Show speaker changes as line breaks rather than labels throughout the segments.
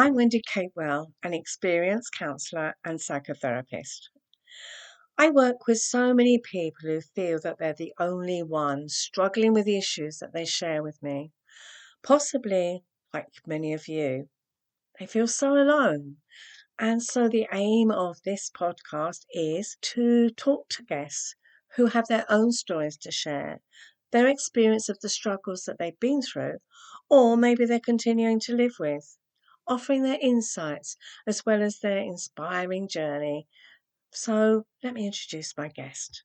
I'm Wendy Capewell, an experienced counsellor and psychotherapist. I work with so many people who feel that they're the only ones struggling with the issues that they share with me. Possibly, like many of you, they feel so alone. And so the aim of this podcast is to talk to guests who have their own stories to share, their experience of the struggles that they've been through, or maybe they're continuing to live with, offering their insights as well as their inspiring journey. So let me introduce my guest.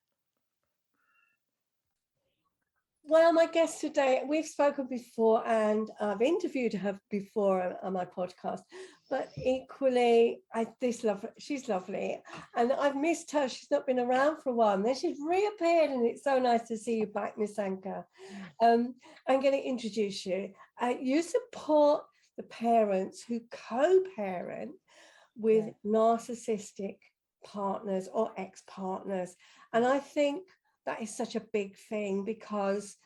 Well, my guest today, we've spoken before and I've interviewed her before on my podcast, but equally, she's lovely and I've missed her. She's not been around for a while and then she's reappeared and it's so nice to see you back, Nisanka. I'm going to introduce you. You support the parents who co-parent with narcissistic partners or ex-partners. And I think that is such a big thing because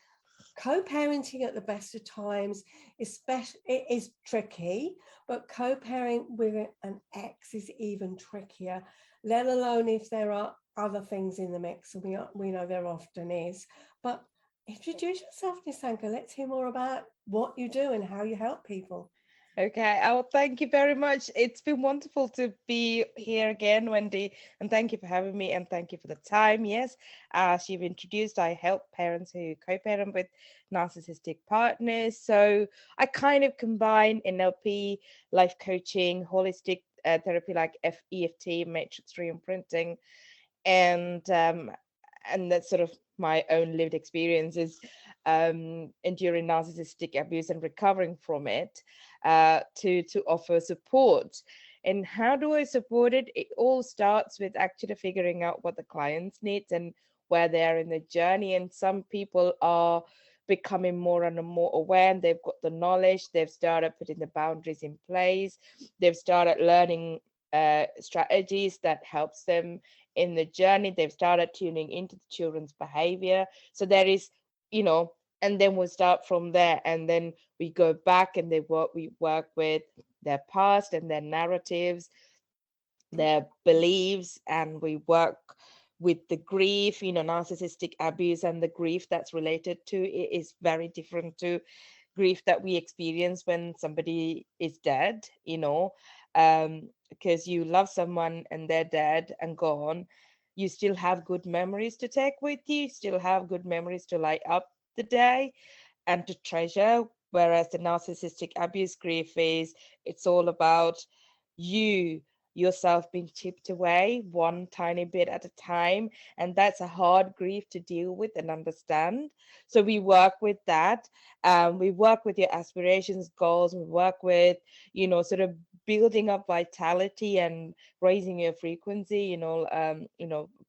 co-parenting at the best of times, especially, it is tricky, but co-parenting with an ex is even trickier, let alone if there are other things in the mix, and we know there often is. But introduce yourself, Nisanka. Let's hear more about what you do and how you help people.
Okay. Oh, thank you very much. It's been wonderful to be here again, Wendy. And thank you for having me and thank you for the time. Yes, as you've introduced, I help parents who co-parent with narcissistic partners. So I kind of combine NLP, life coaching, holistic therapy like EFT, matrix reimprinting, and that's sort of my own lived experiences enduring narcissistic abuse and recovering from it, to offer support. And how do I support it? It all starts with actually figuring out what the clients needs and where they are in the journey. And some people are becoming more and more aware, and they've got the knowledge, they've started putting the boundaries in place, they've started learning strategies that helps them in the journey, they've started tuning into the children's behavior. So there is, and then we start from there, and then we go back and we work with their past and their narratives, their beliefs, and we work with the grief. Narcissistic abuse and the grief that's related to it is very different to grief that we experience when somebody is dead, because you love someone and they're dead and gone. You still have good memories to take with you, still have good memories to light up the day and to treasure. Whereas the narcissistic abuse grief is, it's all about you yourself being chipped away one tiny bit at a time, and that's a hard grief to deal with and understand. So we work with that. We work with your aspirations, goals. We work with, sort of building up vitality and raising your frequency,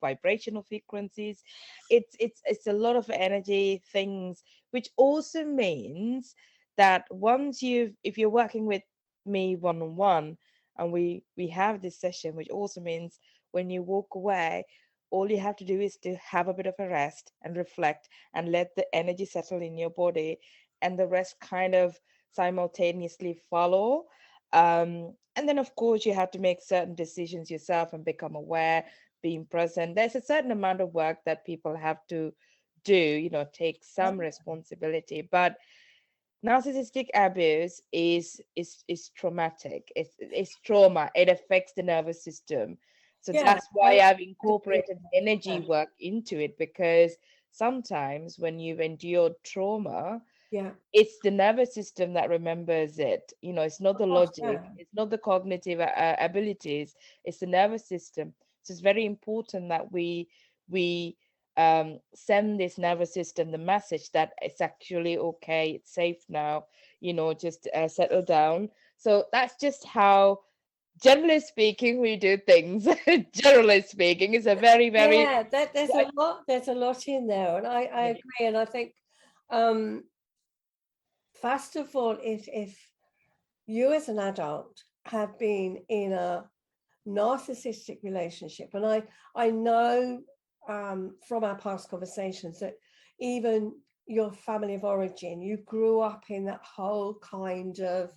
vibrational frequencies. It's a lot of energy things, which also means that if you're working with me one on one, and we have this session, which also means when you walk away, all you have to do is to have a bit of a rest and reflect and let the energy settle in your body, and the rest kind of simultaneously follow. And then of course you have to make certain decisions yourself and become aware, being present. There's a certain amount of work that people have to do, take some responsibility. But narcissistic abuse is traumatic. It's trauma. It affects the nervous system. So
Yeah,
that's why I've incorporated energy work into it, because sometimes when you've endured trauma,
yeah,
it's the nervous system that remembers it. It's not the logic,
yeah.
it's not the cognitive abilities, it's the nervous system. So it's very important that we send this nervous system the message that it's actually okay, it's safe now, just settle down. So that's just how, generally speaking, we do things. Generally speaking, it's a very, very
Yeah, there's a lot. There's a lot in there, and I agree. And I think, um, first of all, if you as an adult have been in a narcissistic relationship, and I know from our past conversations that even your family of origin, you grew up in that whole kind of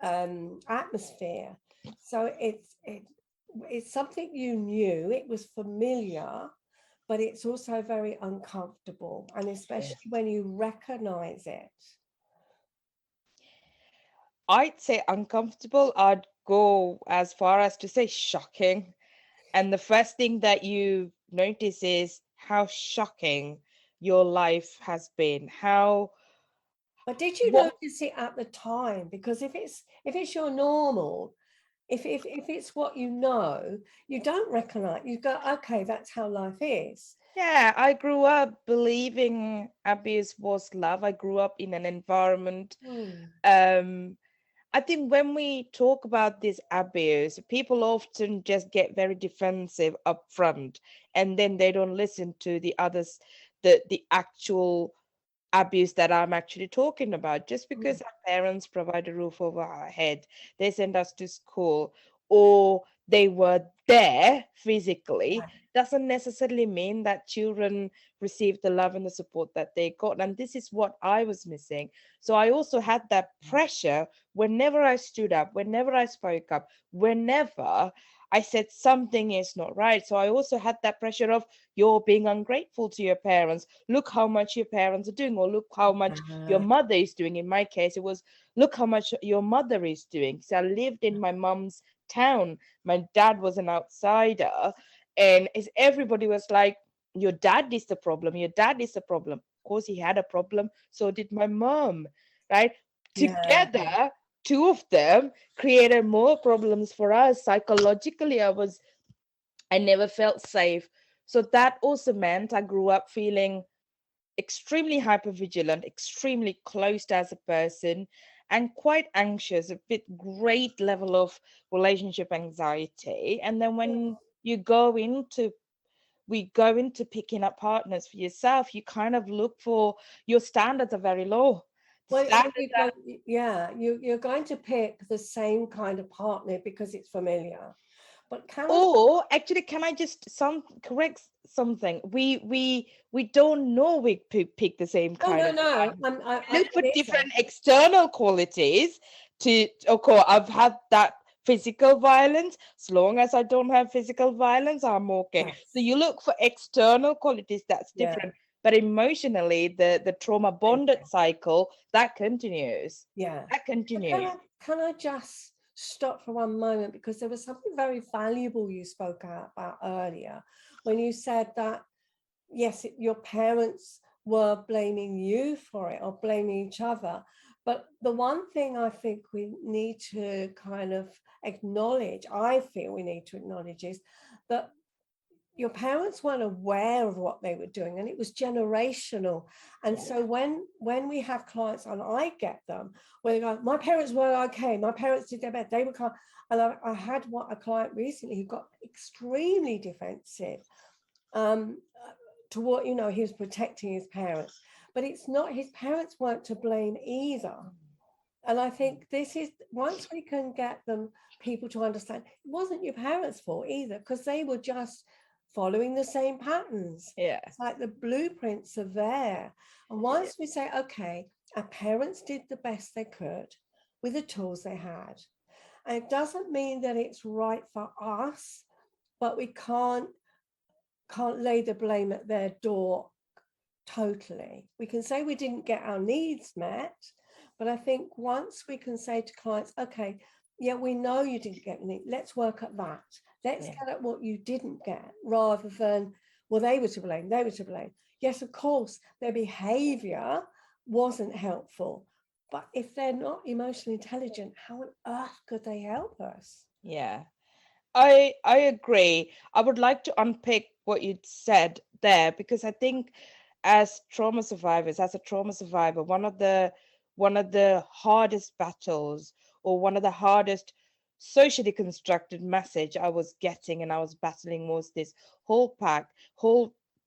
atmosphere. So it's something you knew, it was familiar, but it's also very uncomfortable, and especially when you recognize it.
I'd say uncomfortable. I'd go as far as to say shocking. And the first thing that you notice is how shocking your life has been. How
But did you
what
notice it at the time? Because if it's your normal, if it's what you know, you don't recognize. You go, okay, that's how life is.
Yeah, I grew up believing abuse was love. I grew up in an environment.
Hmm.
Um, I think when we talk about this abuse, people often just get very defensive up front, and then they don't listen to the others, the actual abuse that I'm actually talking about. Just
Hmm.
because our parents provide a roof over our head, they send us to school, or they were there physically, doesn't necessarily mean that children receive the love and the support that they got. And this is what I was missing. So I also had that pressure whenever I stood up, whenever I spoke up, whenever I said something is not right. So I also had that pressure of you're being ungrateful to your parents. Look how much your parents are doing, or look how much your mother is doing. In my case, it was look how much your mother is doing. So I lived in my mom's town. My dad was an outsider, and everybody was like, your dad is the problem, your dad is the problem. Of course, he had a problem, so did my mom, right?
Yeah,
Together, two of them created more problems for us. Psychologically, I never felt safe. So that also meant I grew up feeling extremely hyper vigilant, extremely closed as a person, and quite anxious, a bit great level of relationship anxiety. And then when you go into we go into picking up partners for yourself, you kind of look for your standards are very low. The
well,
standards are
yeah, you're going to pick the same kind of partner because it's familiar. But can I?
Or actually, can I just correct something? We don't know we pick the same
No,
kind
no,
of
no.
partner. We look for
It isn't.
different external qualities to. Of course, I've had that physical violence. As long as I don't have physical violence, I'm okay. So
Yes.
you look for external qualities that's
Yeah.
different, but emotionally, the trauma bonded cycle that continues.
Yeah.
That
But
continues.
can I just stop for one moment, because there was something very valuable you spoke about earlier when you said that yes, your parents were blaming you for it or blaming each other. But the one thing I think we need to kind of acknowledge, I feel we need to acknowledge, is that your parents weren't aware of what they were doing, and it was generational. And so when we have clients, and I get them where they go, my parents were okay, my parents did their best, they were calm. And I had a client recently who got extremely defensive, um, to what, he was protecting his parents, but it's not, his parents weren't to blame either. And I think this is, once we can get them, people to understand it wasn't your parents' fault either, because they were just following the same patterns.
Yeah.
It's like the blueprints are there. And once we say, okay, our parents did the best they could with the tools they had. And it doesn't mean that it's right for us, but we can't lay the blame at their door totally. We can say we didn't get our needs met, but I think once we can say to clients, okay, yeah, we know you didn't get the need, let's work at that. Let's
Yeah.
get at what you didn't get, rather than, well, they were to blame, they were to blame. Yes, of course, their behavior wasn't helpful, but if they're not emotionally intelligent, how on earth could they help us?
Yeah. I agree. I would like to unpick what you said there, because I think as trauma survivors, as a trauma survivor, one of the hardest battles, or one of the hardest socially constructed message I was getting and I was battling, was this whole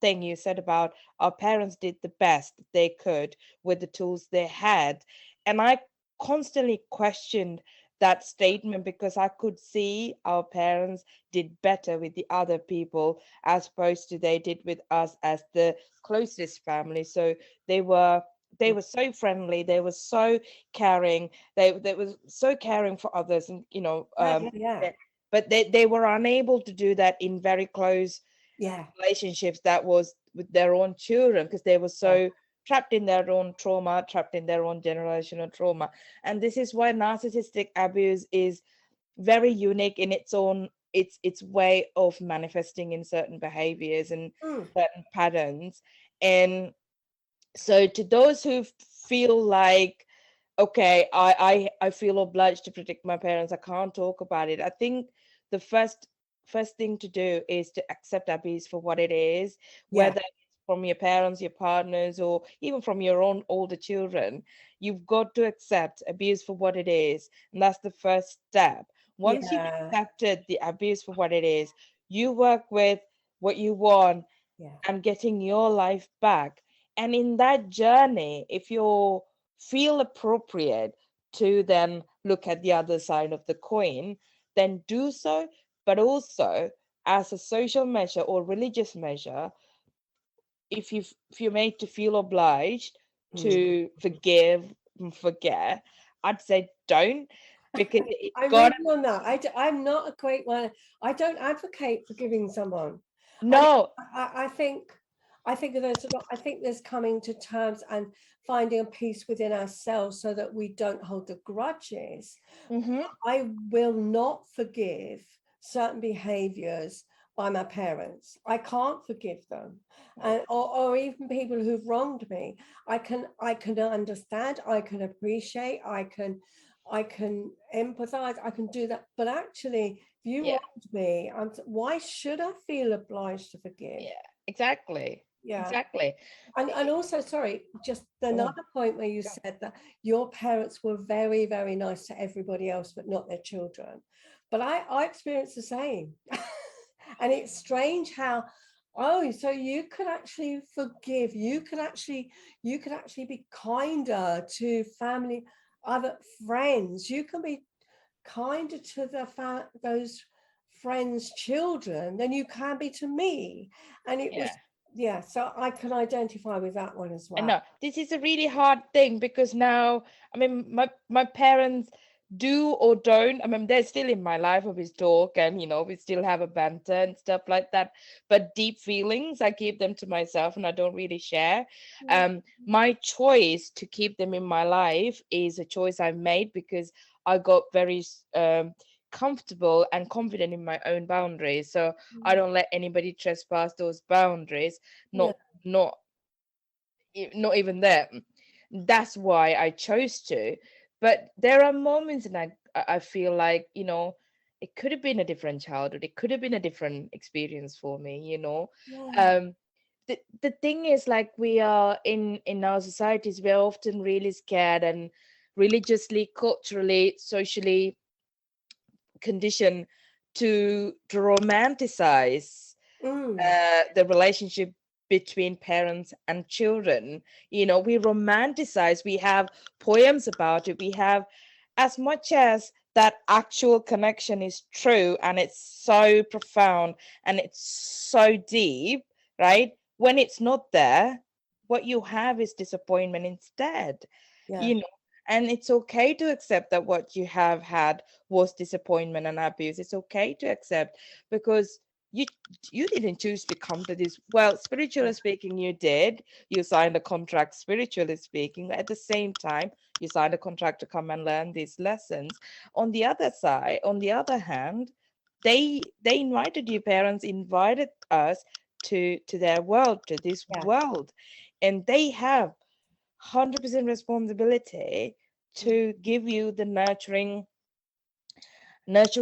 thing you said about our parents did the best they could with the tools they had. And I constantly questioned that statement, because I could see our parents did better with the other people as opposed to they did with us as the closest family. So they were they were so friendly, they were so caring, they were so caring for others, and
Yeah.
but they were unable to do that in very close
Yeah.
relationships that was with their own children, because they were
Yeah.
so trapped in their own trauma, trapped in their own generational trauma. And this is why narcissistic abuse is very unique in its own, its way of manifesting in certain behaviors and
Mm.
certain patterns. And so to those who feel like, okay, I feel obliged to protect my parents, I can't talk about it, I think the first thing to do is to accept abuse for what it is,
Yeah.
whether it's from your parents, your partners, or even from your own older children. You've got to accept abuse for what it is, and that's the first step. Once you've
Yeah.
accepted the abuse for what it is, you work with what you want
Yeah.
and getting your life back. And in that journey, if you feel appropriate to then look at the other side of the coin, then do so. But also, as a social measure or religious measure, if you're made to feel obliged
Mm.
to forgive and forget, I'd say don't, because it's
I'm
got
with you on that. I'm not a great one. I don't advocate forgiving someone. I,
no.
I think there's a lot. I think there's coming to terms and finding a peace within ourselves so that we don't hold the grudges.
Mm-hmm.
I will not forgive certain behaviors by my parents. I can't forgive them. And or even people who've wronged me. I can understand, I can appreciate, I can empathize, I can do that. But actually, if you
Yeah,
wronged me, why should I feel obliged to forgive?
yeah, exactly,
Yeah.
exactly.
And also, sorry, just
Oh,
another point where you said that your parents were very, very nice to everybody else, but not their children. But I experienced the same. And it's strange how, oh, so you could actually forgive, you could actually be kinder to family, other friends. You can be kinder to those friends' children than you can be to me. And it was,
yeah.
yeah, so I can identify with that one as
I
well.
know this is a really hard thing, because now, I mean, my parents do or don't. I mean, they're still in my life. We talk, and we still have a banter and stuff like that. But deep feelings, I keep them to myself, and I don't really share.
Mm.
My choice to keep them in my life is a choice I made, because I got very comfortable and confident in my own boundaries. So I don't let anybody trespass those boundaries.
Yeah,
Not not even them. That's why I chose to. But there are moments, and I feel like, it could have been a different childhood, it could have been a different experience for me.
yeah,
um the thing is, like, we are in our societies, we're often really scared and religiously, culturally, socially conditioned to romanticize
mm,
the relationship between parents and children. We romanticize, we have poems about it, we have, as much as that actual connection is true and it's so profound and it's so deep, right? When it's not there, what you have is disappointment instead.
yeah,
you know and it's okay to accept that what you have had was disappointment and abuse. It's okay to accept, because you you didn't choose to come to this. Well, spiritually speaking, you did. You signed a contract, spiritually speaking. At the same time, you signed a contract to come and learn these lessons. On the other side, on the other hand, they invited you, parents invited us to their world, to this
yeah,
world, and they have 100% responsibility to give you the nurture,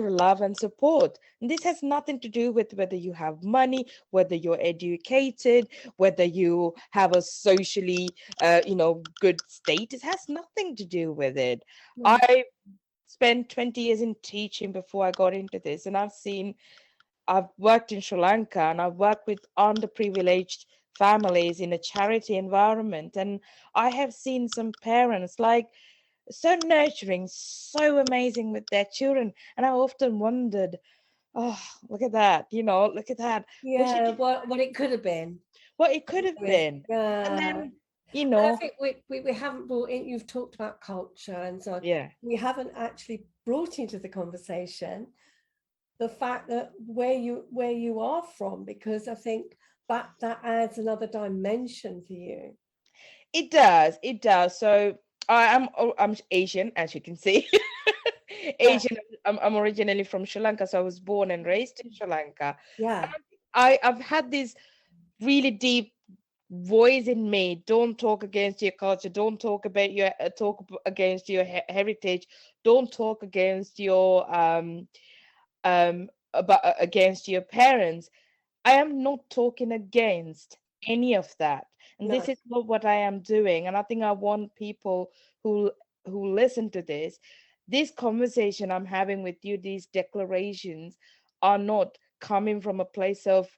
love, and support. And this has nothing to do with whether you have money, whether you're educated, whether you have a socially, good status. It has nothing to do with it.
yeah,
I spent 20 years in teaching before I got into this, and I've worked in Sri Lanka, and I've worked with underprivileged families in a charity environment. And I have seen some parents, like, so nurturing, so amazing with their children. And I often wondered, oh, look at that, look at that. Wish it
yeah.
didn't,
What it could have been.
what it could have been. And
Yeah,
then you
And I
know.
think we haven't brought in, you've talked about culture and so on.
Yeah.
We haven't actually brought into the conversation the fact that where you are from, because I think that adds another dimension for you.
It does. It does. So I'm Asian, as you can see.
Yeah,
Asian. I'm originally from Sri Lanka, so I was born and raised in Sri Lanka.
yeah,
I've had this really deep voice in me. Don't talk against your culture. Don't talk about your against your heritage. Don't talk against your about against your parents. I am not talking against any of that. And
no,
this is not what I am doing. And I think I want people who listen to this conversation I'm having with you, these declarations are not coming from a place of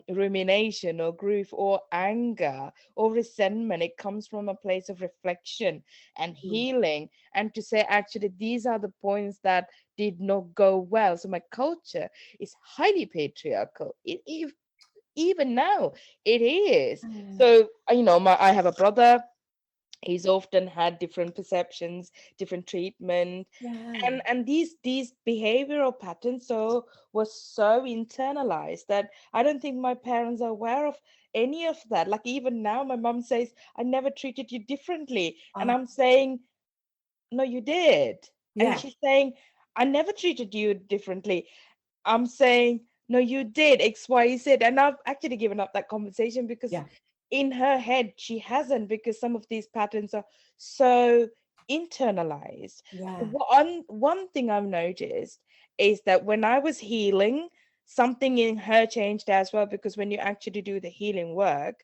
rumination or grief or anger or resentment. It comes from a place of reflection and
mm,
healing, and to say actually these are the points that did not go well. So my culture is highly patriarchal. Even now, it is.
mm,
So I have a brother. He's often had different perceptions, different treatment,
yeah,
and these behavioral patterns was so internalized that I don't think my parents are aware of any of that. Like even now, my mom says, "I never treated you differently," and
uh,
I'm saying, "No, you did," and
yeah,
she's saying, "I never treated you differently." I'm saying, no, you did X, Y, Z. And I've actually given up that conversation because
yeah,
in her head, she hasn't, because some of these patterns are so internalized.
yeah,
One thing I've noticed is that when I was healing, something in her changed as well, because when you actually do the healing work,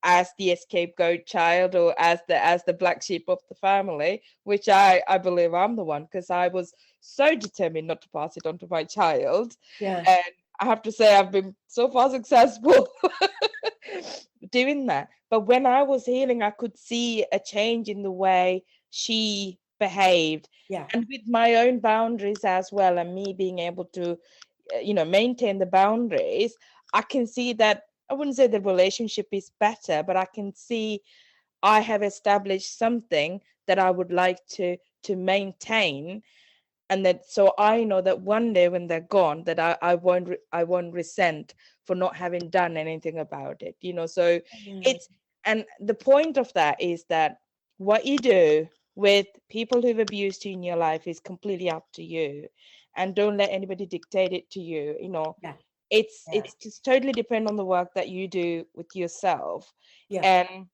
as the scapegoat child, or as the black sheep of the family, which I believe I'm the one, because I was so determined not to pass it on to my child.
yeah,
And I have to say I've been so far successful doing that. But when I was healing, I could see a change in the way she behaved,
yeah,
and with my own boundaries as well, and me being able to maintain the boundaries, I can see that I wouldn't say the relationship is better, but I can see I have established something that I would like to maintain, and that so I know that one day when they're gone, that I won't resent for not having done anything about it. So
yeah,
it's, and the point of that is that what you do with people who've abused you in your life is completely up to you, and don't let anybody dictate it to you.
yeah, yeah,
It's just totally depend on the work that you do with yourself.
yeah,
And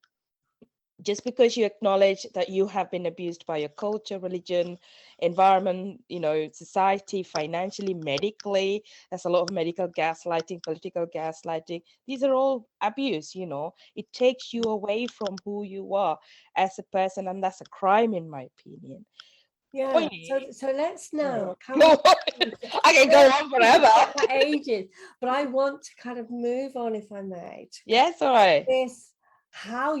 just because you acknowledge that you have been abused by your culture, religion, environment, society, financially, medically, there's a lot of medical gaslighting, political gaslighting. These are all abuse. It takes you away from who you are as a person, and that's a crime, in my opinion.
yeah.
Point.
So let's now come
Go
back
on.
into,
I can go
yeah,
on
we could
forever.
talk for ages, but I want to kind of move on, if I may, to
Yes, all right.
this, how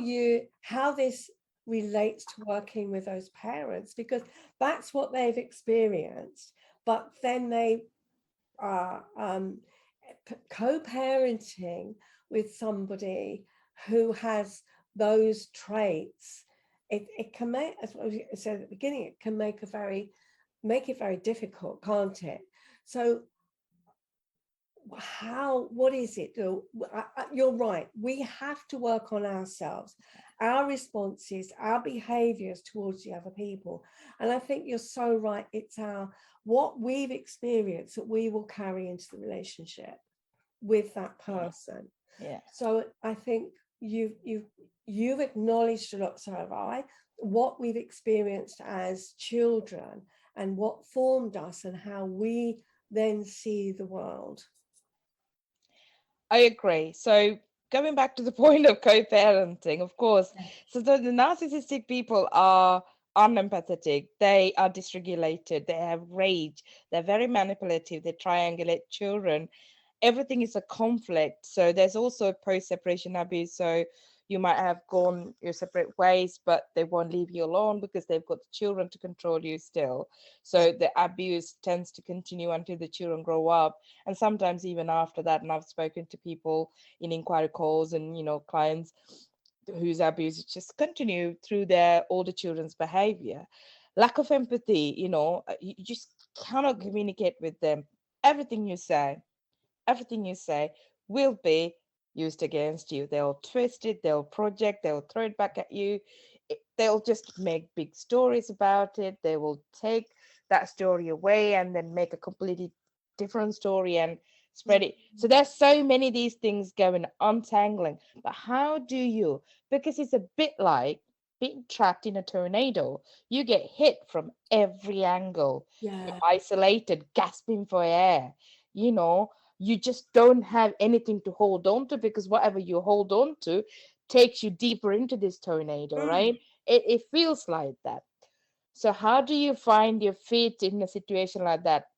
this relates to working with those parents, because that's what they've experienced, but then they are co-parenting with somebody who has those traits. It can make, as I said at the beginning, it can make it very difficult, can't it? So what is it? You're right, we have to work on ourselves, our responses, our behaviors towards the other people. And I think you're so right, it's what we've experienced that we will carry into the relationship with that person.
Yeah.
So I think you've acknowledged a lot, so have I, what we've experienced as children and what formed us and how we then see the world.
I agree. So going back to the point of co-parenting, of course, so the narcissistic people are unempathetic, they are dysregulated, they have rage, they're very manipulative, they triangulate children. Everything is a conflict. So there's also post-separation abuse. So you might have gone your separate ways, but they won't leave you alone because they've got the children to control you still.
Yeah,
So the abuse tends to continue until the children grow up, and sometimes even after that. And I've spoken to people in inquiry calls and clients, whose abuse just continue through their older children's behavior. Lack of empathy, you just cannot communicate with them. Everything you say, everything you say will be used against you. They'll twist it, they'll project, they'll throw it back at you. They'll just make big stories about it. They will take that story away and then make a completely different story and spread it. So there's so many of these things going untangling. But how do you? Because it's a bit like being trapped in a tornado. You get hit from every angle. You're
Yeah.
isolated, gasping for air. You know, you just don't have anything to hold on to, because whatever you hold on to takes you deeper into this tornado,
Mm.
right? It feels like that. So how do you find your feet in a situation like that?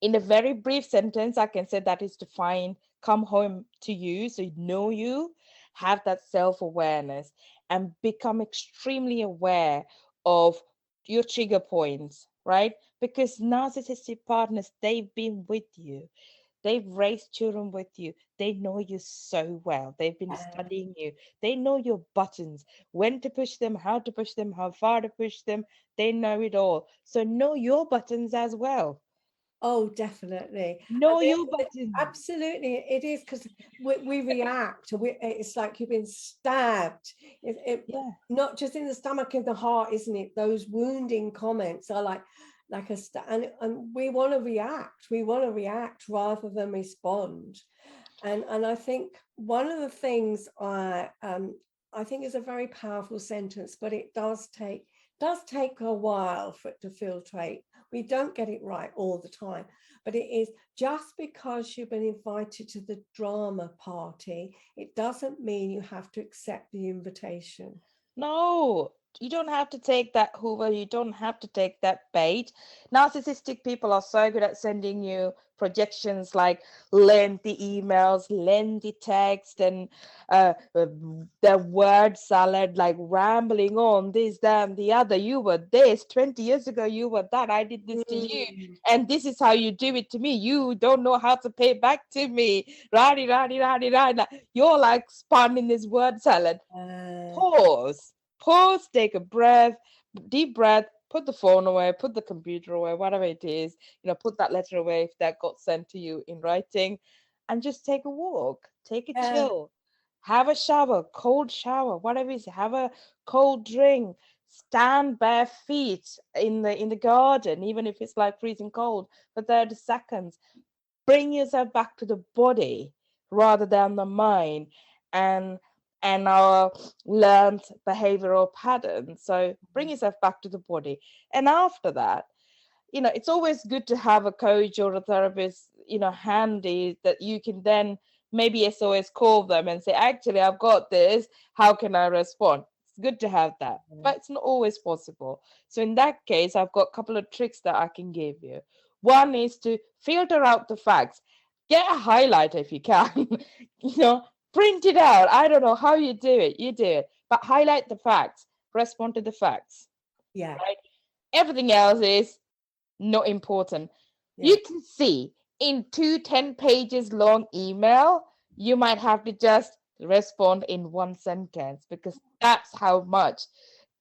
In a very brief sentence, I can say that is to find, come home to you, so you know you, have that self-awareness, and become extremely aware of your trigger points, right? Because narcissistic partners, they've been with you. They've raised children with you. They know you so well. They've been
Yeah.
studying you. They know your buttons, when to push them, how far to push them. They know it all. So know your buttons as well.
Oh, definitely.
Know your buttons.
Absolutely, it is, because we react. It's like you've been stabbed.
Yeah.
Not just in the stomach, in the heart, isn't it? Those wounding comments are like and we want to react. We want to react rather than respond. And I think one of the things I think is a very powerful sentence, but it does take a while for it to filtrate. We don't get it right all the time, but it is, just because you've been invited to the drama party, it doesn't mean you have to accept the invitation.
No, you don't have to take that Hoover. You don't have to take that bait. Narcissistic people are so good at sending you projections like lengthy emails, lengthy text, and the word salad, like rambling on this, that, and the other. You were this 20 years ago. You were that. I did this to you,
Mm,
and this is how you do it to me. You don't know how to pay back to me. Radi, radi, radi, radi. You're like spun in this word salad.
uh,
Pause, take a breath, deep breath, put the phone away, put the computer away, whatever it is, put that letter away if that got sent to you in writing, and just take a walk, take a
yeah,
chill, have a shower, cold shower, whatever it is, have a cold drink, stand bare feet in the garden, even if it's like freezing cold for 30 seconds. Bring yourself back to the body rather than the mind, and our learned behavioral patterns. So bring yourself back to the body. And after that, it's always good to have a coach or a therapist, handy, that you can then maybe SOS call them and say, actually, I've got this. How can I respond? It's good to have that, but it's not always possible. So in that case, I've got a couple of tricks that I can give you. One is to filter out the facts. Get a highlighter if you can. you know, Print it out. I don't know how you do it. You do it, but highlight the facts. Respond to the facts.
yeah,
Right? Everything else is not important.
yeah,
You can see in 2 10 pages long email, you might have to just respond in one sentence, because that's how much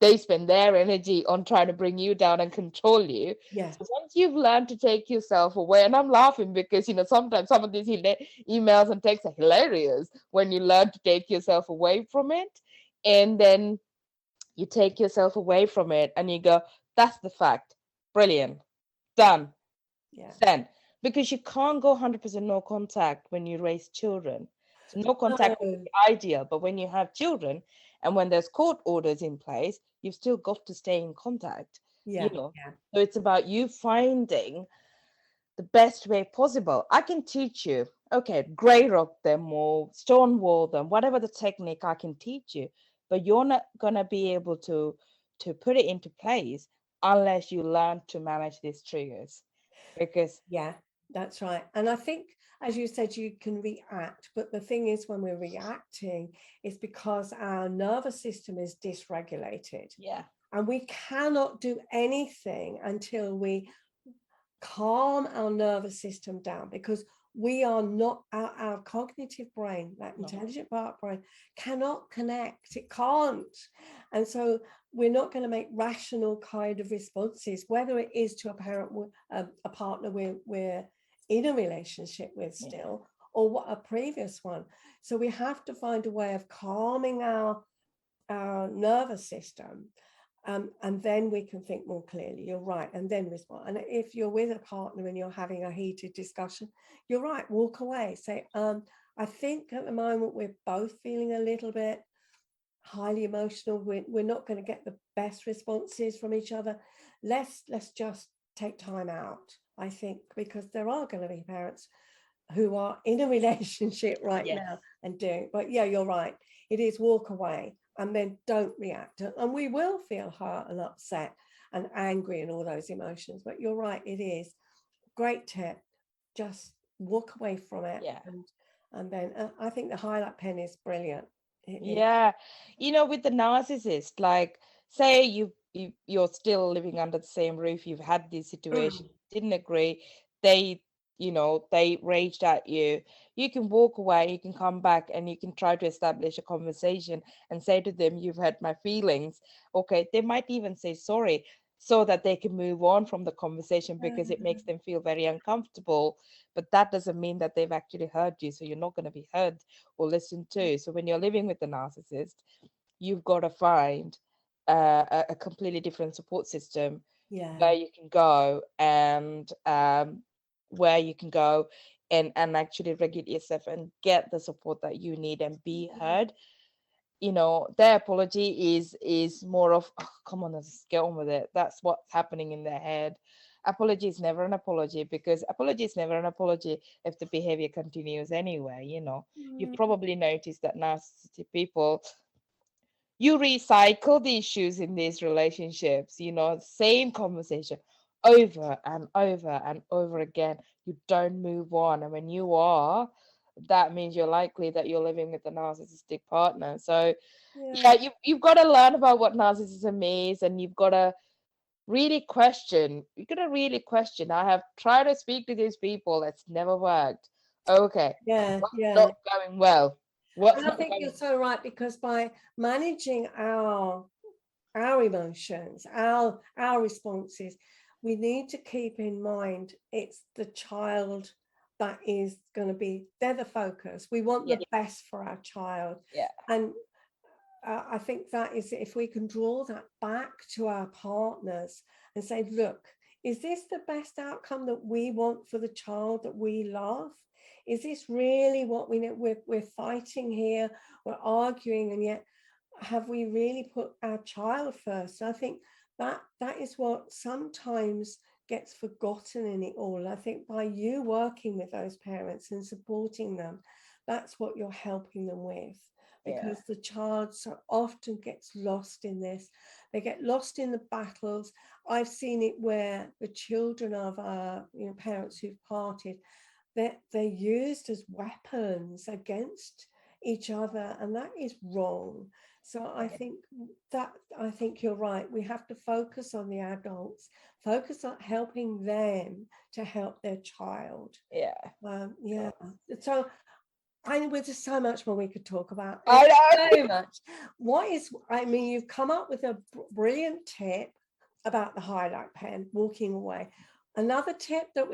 they spend their energy on trying to bring you down and control you.
yeah,
So once you've learned to take yourself away, and I'm laughing because sometimes some of these emails and texts are hilarious when you learn to take yourself away from it, and then you take yourself away from it and you go, that's the fact. Brilliant. Done.
yeah.
Send. Because you can't go 100% no contact when you raise children. So no contact would
No,
be ideal, but when you have children and when there's court orders in place, you've still got to stay in contact, you
yeah,
know.
yeah,
So it's about you finding the best way possible. I can teach you, okay, grey rock them or stonewall them, whatever the technique I can teach you, but you're not gonna be able to put it into place unless you learn to manage these triggers. Because
yeah, that's right. And I think, as you said, you can react, but the thing is, when we're reacting, it's because our nervous system is dysregulated,
yeah,
and we cannot do anything until we calm our nervous system down, because we are not, our cognitive brain, that
No.
intelligent part brain, cannot connect. It can't. And so we're not going to make rational kind of responses, whether it is to a parent, a partner we're in a relationship with still, or what a previous one. So we have to find a way of calming our nervous system, and then we can think more clearly. You're right, and then respond. And if you're with a partner and you're having a heated discussion, you're right, walk away. Say, I think at the moment we're both feeling a little bit highly emotional. We're not going to get the best responses from each other. Let's just take time out, I think, because there are going to be parents who are in a relationship right now and doing. But yeah, you're right. It is walk away and then don't react. And we will feel hurt and upset and angry and all those emotions. But you're right, it is. Great tip. Just walk away from it.
Yeah.
And then I think the highlight pen is brilliant.
Yeah. With the narcissist, like say you're still living under the same roof, you've had this situation, didn't agree, they they raged at you. You can walk away, you can come back and you can try to establish a conversation and say to them, you've hurt my feelings. Okay, they might even say sorry so that they can move on from the conversation because it makes them feel very uncomfortable. But that doesn't mean that they've actually hurt you, so you're not going to be heard or listened to. So when you're living with a narcissist, you've got to find a completely different support system where you can go and where you can go and actually regulate yourself and get the support that you need and be heard. Their apology is more of, oh, come on, let's get on with it. That's what's happening in their head. Apology is never an apology, because apology is never an apology if the behavior continues anyway. You probably noticed that narcissistic people, you recycle the issues in these relationships, same conversation over and over and over again. You don't move on. And when you are, that means you're likely that you're living with a narcissistic partner. So yeah, you've got to learn about what narcissism is, and you've got to really question. You got to really question. I have tried to speak to these people, it's never worked. Okay, what's not going well? What's
And I
not
think
going?
you're so right, because by managing our emotions, our responses, we need to keep in mind it's the child that is going to be, they're the focus. We want the best for our child.
Yeah.
And I think that is, if we can draw that back to our partners and say, look, is this the best outcome that we want for the child that we love? Is this really what we know? We're fighting here, we're arguing, and yet have we really put our child first? I think that is what sometimes gets forgotten in it all. I think by you working with those parents and supporting them, that's what you're helping them with, because the child so often gets lost in this. They get lost in the battles. I've seen it where the children of parents who've parted, they're used as weapons against each other, and that is wrong. So I think you're right. We have to focus on the adults, focus on helping them to help their child. So there's just so much more we could talk about.
I know.
So much. You've come up with a brilliant tip about the highlight pen, walking away. Another tip that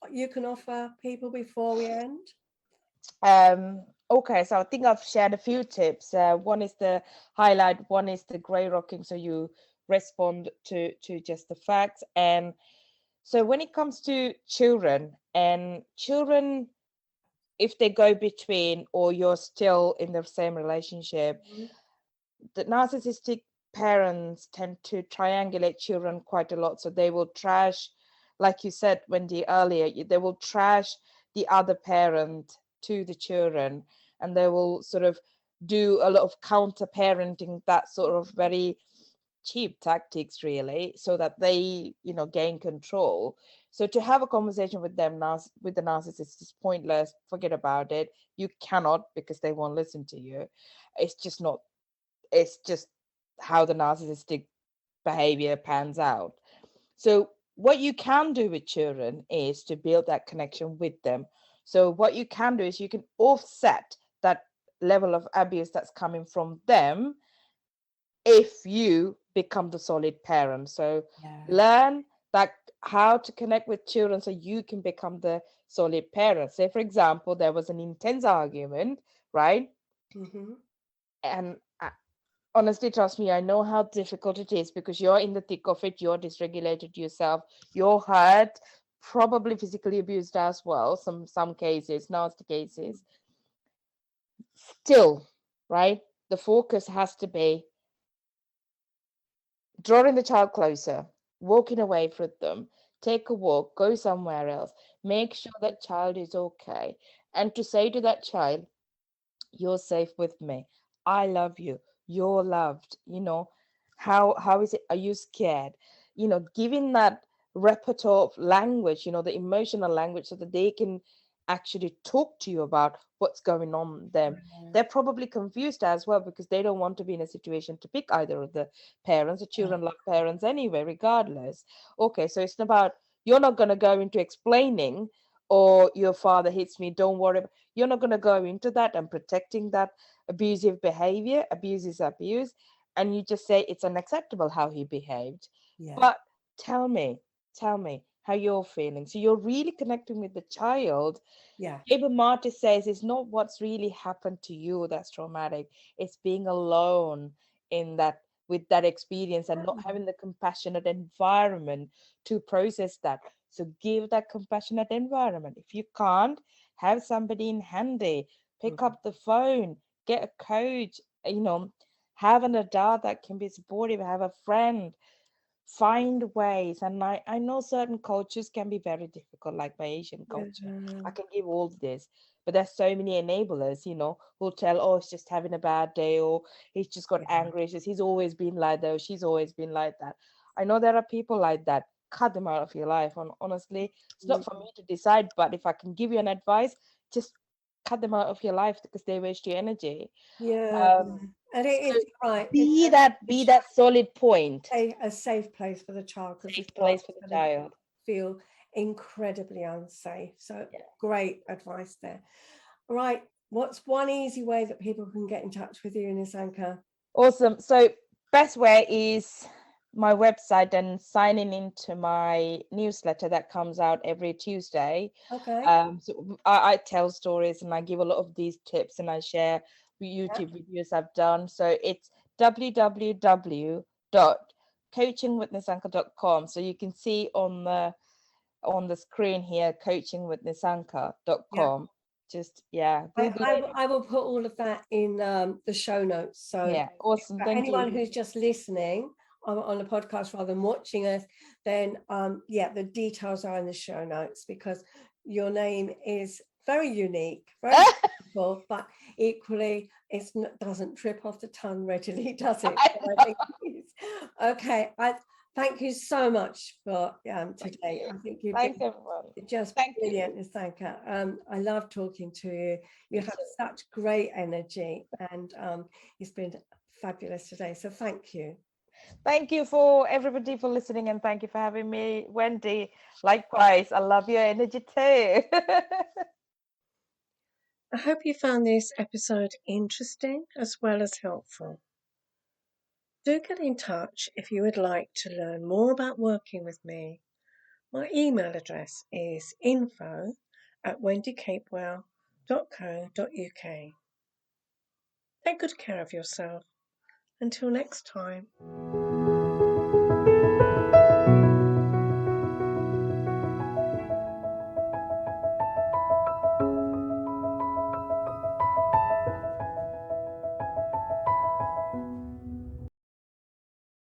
you can offer people before we end?
Okay, so I think I've shared a few tips. One is the highlight, one is the grey rocking, so you respond to just the facts. And so when it comes to children, if they go between or you're still in the same relationship, the narcissistic parents tend to triangulate children quite a lot. So they will trash, like you said, Wendy, earlier, they will trash the other parent to the children, and they will sort of do a lot of counter parenting, that sort of very cheap tactics, really, so that they gain control. So to have a conversation with them now with the narcissist is pointless. Forget about it. You cannot, because they won't listen to you. It's just not, it's just how the narcissistic behavior pans out. So what you can do with children is to build that connection with them. So what you can do is you can offset that level of abuse that's coming from them if you become the solid parent. So
Yeah.
learn that how to connect with children so you can become the solid parent. Say, for example, there was an intense argument, right?
Mm-hmm.
And honestly, trust me, I know how difficult it is because you're in the thick of it, you're dysregulated yourself, you're hurt, probably physically abused as well, some cases, nasty cases. Still, right? The focus has to be drawing the child closer, walking away from them, take a walk, go somewhere else, make sure that child is okay, and to say to that child, you're safe with me, I love you, you're loved. How is it, are you scared? Giving that repertoire of language, the emotional language, so that they can actually talk to you about what's going on with them. They're probably confused as well because they don't want to be in a situation to pick either of the parents. The children love parents anyway, regardless. Okay, so it's about, you're not going to go into explaining, or your father hits me, don't worry. You're not going to go into that and protecting that abusive behavior. Abuse is abuse. And you just say it's unacceptable how he behaved.
Yeah.
But tell me how you're feeling. So you're really connecting with the child.
Yeah.
Abel Marty says it's not what's really happened to you that's traumatic. It's being alone in that, with that experience, and not having the compassionate environment to process that. So give that compassionate environment. If you can't, have somebody in handy, pick up the phone, get a coach, have an adult that can be supportive, have a friend, find ways. And I know certain cultures can be very difficult, like my Asian culture. I can give all this, but there's so many enablers, who'll tell, oh, he's just having a bad day, or he's just got angry, he's always been like that, or she's always been like that. I know there are people like that. Cut them out of your life. And honestly, it's not for me to decide, but if I can give you an advice, just cut them out of your life because they waste your energy.
Yeah. And it
So
is right.
be that solid point.
A safe place for the child, because the
Safe
child
place for
is
the
going to
child.
feel incredibly unsafe. So
Yeah.
great advice there. Right. What's one easy way that people can get in touch with you, Nisanka?
Awesome. So best way is my website and signing into my newsletter that comes out every Tuesday.
Okay.
So I tell stories and I give a lot of these tips and I share YouTube videos I've done. So it's www.coachingwithnisanka.com. So you can see on the screen here, coachingwithnisanka.com. Just Google it.
I will put all of that in the show notes. So
Yeah, awesome. Thank
anyone
you.
who's just listening on a podcast rather than watching us, then the details are in the show notes, because your name is very unique, very beautiful, but equally it doesn't trip off the tongue readily, does it? So I think okay. Thank you so much for today. I think you've
Thanks,
been
everyone.
just
Thank you.
brilliant, Nisanka. I love talking to you. You have such great energy, and it's been fabulous today. So thank you.
Thank you for everybody for listening, and thank you for having me, Wendy. Likewise, I love your energy too.
I hope you found this episode interesting as well as helpful. Do get in touch if you would like to learn more about working with me. My email address is info@wendycapewell.co.uk. Take good care of yourself. Until next time.